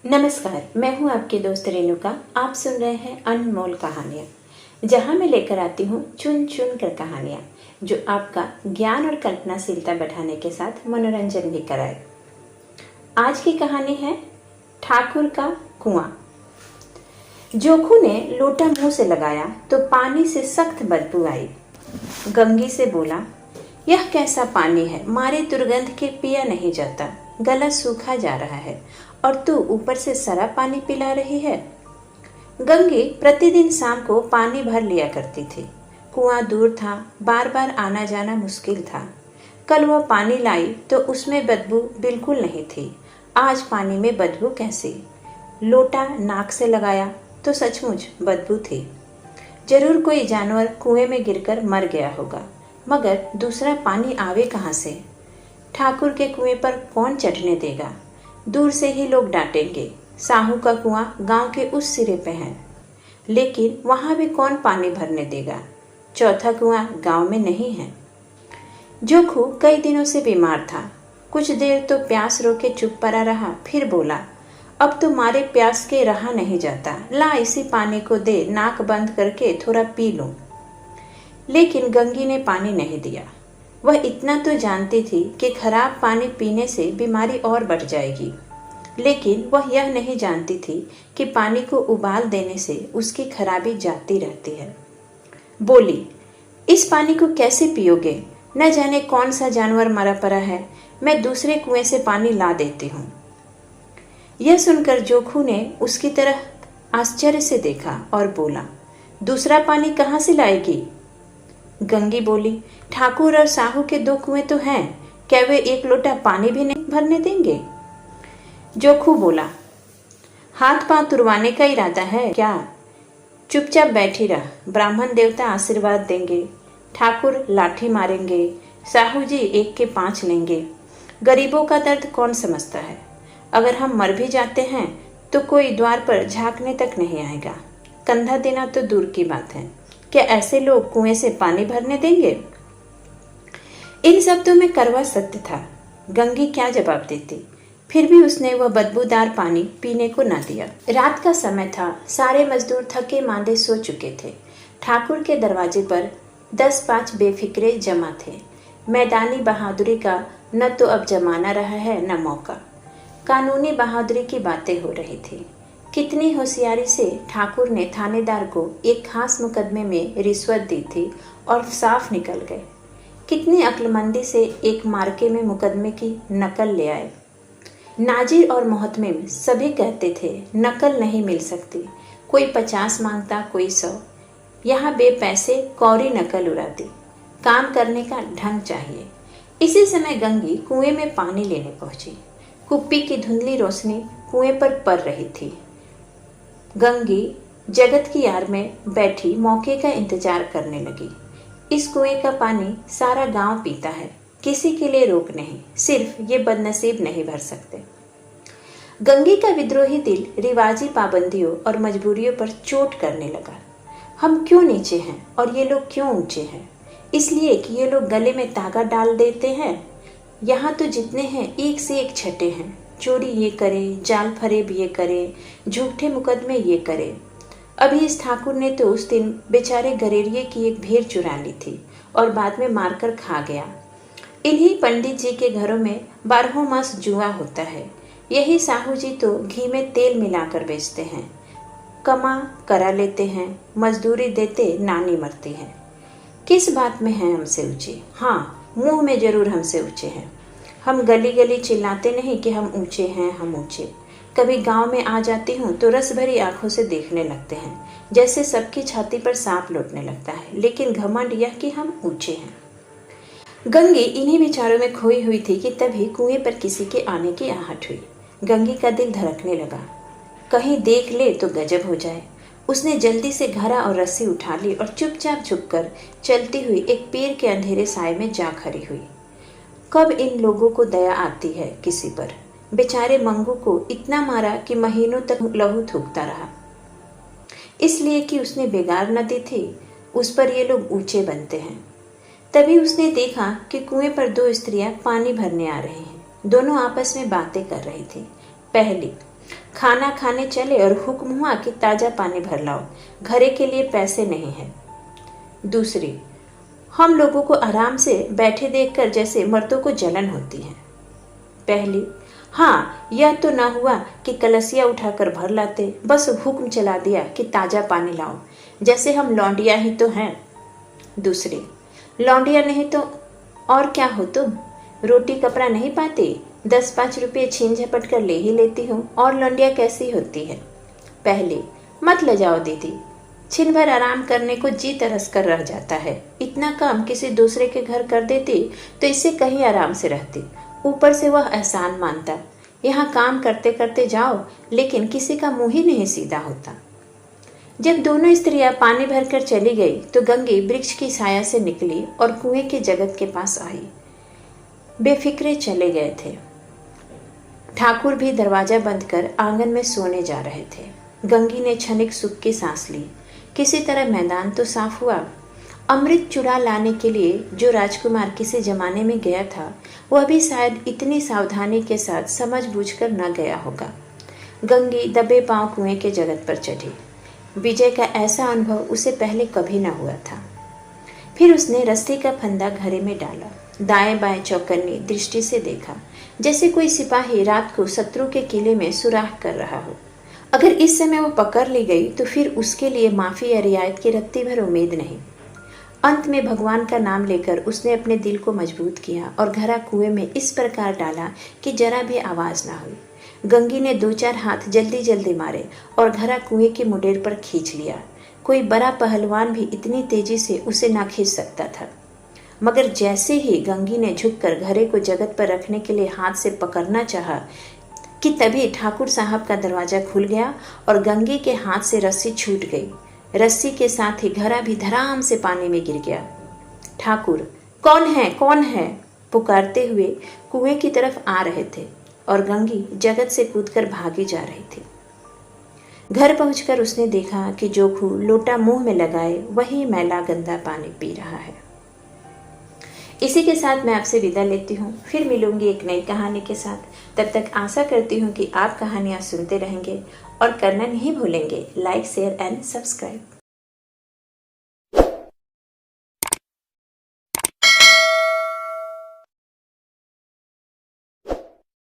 नमस्कार, मैं हूं आपकी दोस्त रेणुका। आप सुन रहे हैं अनमोल कहानियाँ, जहां मैं लेकर आती हूं चुन चुन कर कहानियाँ जो आपका ज्ञान और कल्पनाशीलता बढ़ाने के साथ मनोरंजन भी कराए। आज की कहानी है ठाकुर का कुआं। जोखू ने लोटा मुंह से लगाया तो पानी से सख्त बदबू आई। गंगी से बोला, यह कैसा पानी है, मारे दुर्गंध के पिया नहीं जाता, गला सूखा जा रहा है और तू ऊपर से सरा पानी पिला रही है। गंगी प्रतिदिन शाम को पानी भर लिया करती थी। कुआं दूर था, बार बार आना जाना मुश्किल था। कल वह पानी लाई तो उसमें बदबू बिल्कुल नहीं थी। आज पानी में बदबू कैसी? लोटा नाक से लगाया तो सचमुच बदबू थी। जरूर कोई जानवर कुएं में गिरकर मर गया होगा, मगर दूसरा पानी आवे कहाँ से? ठाकुर के कुएं पर कौन चढ़ने देगा? दूर से ही लोग डांटेंगे। साहू का कुआं गांव के उस सिरे पे है, लेकिन वहां भी कौन पानी भरने देगा? चौथा कुआं गांव में नहीं है। जोखू कई दिनों से बीमार था। कुछ देर तो प्यास रोके चुप पड़ा रहा, फिर बोला, अब तो मारे प्यास के रहा नहीं जाता, ला इसी पानी को दे, नाक बंद करके थोड़ा पी लूं। लेकिन गंगी ने पानी नहीं दिया। वह इतना तो जानती थी कि खराब पानी पीने से बीमारी और बढ़ जाएगी, लेकिन वह यह नहीं जानती थी कि पानी को उबाल देने से उसकी खराबी जाती रहती है। बोली, इस पानी को कैसे पियोगे? न जाने कौन सा जानवर मरा पड़ा है, मैं दूसरे कुएं से पानी ला देती हूँ। यह सुनकर जोखू ने उसकी तरह आश्चर्य से देखा और बोला, दूसरा पानी कहाँ से लाएगी? गंगी बोली, ठाकुर और साहू के दो कुएं तो हैं, क्या वे एक लोटा पानी भी नहीं भरने देंगे? जोखू बोला, हाथ पांव तुड़वाने का इरादा है क्या? चुपचाप बैठी रह, ब्राह्मण देवता आशीर्वाद देंगे, ठाकुर लाठी मारेंगे, साहू जी 1 के 5 लेंगे। गरीबों का दर्द कौन समझता है? अगर हम मर भी जाते हैं तो कोई द्वार पर झांकने तक नहीं आएगा। कंधा देना तो दूर की बात है, क्या ऐसे लोग कुएं से पानी भरने देंगे? इन शब्दों में कड़वा सत्य था। गंगी क्या जवाब देती? फिर भी उसने वह बदबूदार पानी पीने को न दिया। रात का समय था, सारे मजदूर थके मांदे सो चुके थे। ठाकुर के दरवाजे पर 10-5 बेफिक्रे जमा थे। मैदानी बहादुरी का न तो अब जमाना रहा है न मौका। कानूनी बहादुरी की बातें हो रही थी। कितनी होशियारी से ठाकुर ने थानेदार को एक खास मुकदमे में रिश्वत दी थी और साफ निकल गए। कितनी अक्लमंदी से एक मार्के में मुकदमे की नकल ले आए। नाजिर और मोहतमिम सभी कहते थे नकल नहीं मिल सकती, कोई 50 मांगता, कोई 100। यहाँ बेपैसे कौड़ी नकल उड़ाती। काम करने का ढंग चाहिए। इसी समय गंगी कुएं में पानी लेने पहुंची। कुप्पी की धुंधली रोशनी कुएं पर पड़ रही थी। गंगी जगत की यार में बैठी मौके का इंतजार करने लगी। इस कुएं का पानी सारा गांव पीता है, किसी के लिए रोक नहीं, सिर्फ ये बदनसीब नहीं भर सकते। गंगी का विद्रोही दिल रिवाजी पाबंदियों और मजबूरियों पर चोट करने लगा। हम क्यों नीचे हैं और ये लोग क्यों ऊंचे हैं? इसलिए कि ये लोग गले में तागा डाल देते हैं। यहाँ तो जितने हैं एक से एक छठे हैं। चोरी ये करे, जाल फरेब ये करे, झूठे मुकदमे ये करे। अभी इस ठाकुर ने तो उस दिन बेचारे गरेरिये की एक भेड़ चुरा ली थी और बाद में मारकर खा गया। इन्हीं पंडित जी के घरों में 12 मास जुआ होता है। यही साहू जी तो घी में तेल मिलाकर बेचते हैं। कमा करा लेते हैं, मजदूरी देते नानी मरती है। किस बात में हैं हमसे ऊंचे? हाँ, मुंह में जरूर हमसे ऊंचे हैं। हम गली गली चिल्लाते नहीं कि हम ऊंचे हैं, हम ऊंचे। कभी गांव में आ जाती हूँ तो रस भरी आंखों से देखने लगते हैं, जैसे सबकी छाती पर सांप लौटने लगता है, लेकिन घमंड यह कि हम ऊंचे हैं। गंगी इन्हीं विचारों में खोई हुई थी कि तभी कुएं पर किसी के आने की आहट हुई। गंगी का दिल धड़कने लगा, कहीं देख ले तो गजब हो जाए। उसने जल्दी से घड़ा और रस्सी उठा ली और चुपचाप झुककर चलती हुई एक पेड़ के अंधेरे साए में जा खड़ी हुई। कब इन लोगों को दया आती है किसी पर? बेचारे मंगू को इतना मारा कि महीनों तक लहू थूकता रहा, इसलिए कि उसने बेगार न दी थी। उस पर ये लोग ऊंचे बनते हैं। तभी उसने देखा कि कुएं पर 2 स्त्रियां पानी भरने आ रही हैं। दोनों आपस में बातें कर रही थी। पहली, खाना खाने चले और हुक्म हुआ कि ताज़ा पानी भर लाओ, घरे के लिए पैसे नहीं है। दूसरी, हम लोगों को आराम से बैठे देखकर जैसे मर्दों को जलन होती है। पहली, हाँ, यह तो ना हुआ कि कलसिया उठाकर भर लाते, बस हुक्म चला दिया कि ताज़ा पानी लाओ, जैसे हम लौंडिया ही तो हैं। दूसरी, लौंडिया नहीं तो और क्या हो तुम? रोटी कपड़ा नहीं पाती, 10-5 रुपये छीन झपट कर ले ही लेती हूँ, और लौंडिया कैसी होती है? पहली, मत ले जाओ दीदी, छिन भर आराम करने को जी तरस कर रह जाता है। इतना काम किसी दूसरे के घर कर देती तो इससे कहीं आराम से रहती। ऊपर से वह एहसान मानता। यहाँ काम करते करते जाओ, लेकिन किसी का मुंह ही नहीं सीधा होता। जब दोनों स्त्रियां पानी भरकर चली गई तो गंगी वृक्ष की छाया से निकली और कुएं के जगत के पास आई। बेफिक्रे चले गए थे। ठाकुर भी दरवाजा बंद कर आंगन में सोने जा रहे थे। गंगी ने क्षणिक सुख की सांस ली। किसी तरह मैदान तो साफ हुआ। अमृत चुरा लाने के लिए जो राजकुमार किसी जमाने में गया था, वह भी शायद इतनी सावधानी के साथ समझ बूझकर न गया होगा। गंगी दबे पांव कुएं के जगत पर चढ़ी। विजय का ऐसा अनुभव उसे पहले कभी न हुआ था। फिर उसने रस्सी का फंदा घरे में डाला, दाएं बाएं चौकन्नी दृष्टि से देखा, जैसे कोई सिपाही रात को शत्रु के किले में सुराख कर रहा हो। अगर इस समय वो पकड़ ली गई तो फिर उसके लिए माफी या रियायत की रत्ती भर उम्मीद नहीं। अंत में भगवान का नाम लेकर उसने अपने दिल को मजबूत किया और घड़ा कुएं में इस प्रकार डाला कि जरा भी आवाज ना हुई। गंगी ने 2-4 हाथ जल्दी जल्दी मारे और घड़ा कुएं के मुडेर पर खींच लिया। कोई बड़ा पहलवान भी इतनी तेजी से उसे ना खींच सकता था। मगर जैसे ही गंगी ने झुककर घड़े को जगत पर रखने के लिए हाथ से पकड़ना चाहा कि तभी ठाकुर साहब का दरवाजा खुल गया और गंगी के हाथ से रस्सी छूट गई। रस्सी के साथ ही घड़ा भी धड़ाम से पानी में गिर गया। ठाकुर, कौन है, कौन है? पुकारते हुए कुएं की तरफ आ रहे थे और गंगी जगत से कूदकर भागी जा रही थी। घर पहुंचकर उसने देखा कि जोखू लोटा मुंह में लगाए वही मैला गंदा पानी पी रहा है। इसी के साथ मैं आपसे विदा लेती हूँ। फिर मिलूंगी एक नई कहानी के साथ। तब तक आशा करती हूँ कि आप कहानियाँ सुनते रहेंगे और करना नहीं भूलेंगे लाइक, शेयर एंड सब्सक्राइब।